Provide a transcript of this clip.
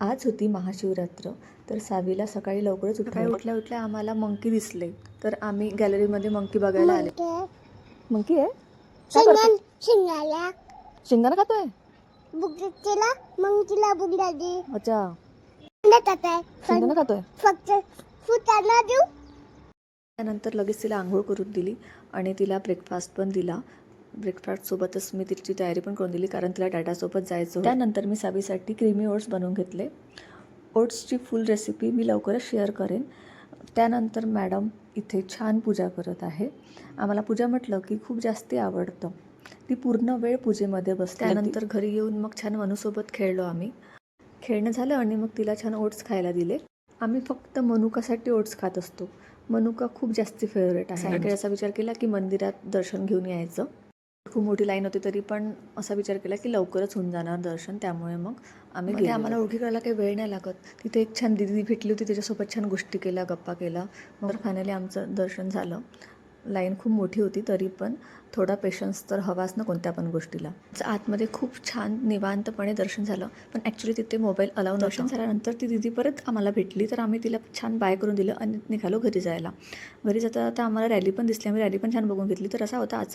आज होती महाशिवरात्र. तर सावीला सकाळी लवकरच सकाळी उठल्या उठल्या आम्हाला मंकी दिसले. तर आम्ही गॅलरीमध्ये मंकी बघायला आले. मंकी आहे? काय करतोय? शिंगाला शेंगदाणा खातोय? बुगडीला मंकीला बुगडादी अच्छा, आहे शेंगदाणा खातोय. फक्त फुटाणा देऊ. त्यानंतर लगेच तिला आंघोळ करून दिली आणि तिला ब्रेकफास्ट पण दिला. ब्रेकफास्टसोबतच मी तिची तयारी पण करून दिली, कारण तिला डॅडासोबत जायचं होतं. त्यानंतर मी सावीसाठी क्रीमी ओट्स बनवून घेतले. ओट्सची फुल रेसिपी मी लवकरच शेअर करेन. त्यानंतर मॅडम इथे छान पूजा करत आहे. आम्हाला पूजा म्हटलं की खूप जास्ती आवडतं. ती पूर्ण वेळ पूजेमध्ये बसते. त्यानंतर घरी येऊन मग छान मनूसोबत खेळलो आम्ही. खेळणं झालं आणि मग तिला छान ओट्स खायला दिले. आम्ही फक्त मनुकासाठी ओट्स खात असतो. मनुका खूप जास्ती फेवरेट आहे. सायंकाळी असा विचार केला की मंदिरात दर्शन घेऊन यायचं. खूप मोठी लाईन होती तरी पण असा विचार केला की लवकरच होऊन जाणार दर्शन, त्यामुळे मग आम्ही गेलो. आम्हाला ओळखी करायला काही वेळ नाही लागत. तिथे एक छान दिदी भेटली होती, तिच्यासोबत छान गोष्टी केल्या, गप्पा केला. मग फायनली आमचं दर्शन झालं. लाईन खूप मोठी होती तरी पण थोडा पेशन्स तर हवाच ना कोणत्या पण गोष्टीला. आतमध्ये खूप छान निवांतपणे दर्शन झालं, पण ॲक्च्युली तिथे मोबाईल अलाव नव्हतं. दर्शन झाल्यानंतर ती दिदी परत आम्हाला भेटली, तर आम्ही तिला छान बाय करून दिलं आणि निघालो घरी जायला. घरी जाता जाता आम्हाला रॅली पण दिसली. आम्ही रॅली पण छान बघून घेतली. तर असा होता आजचा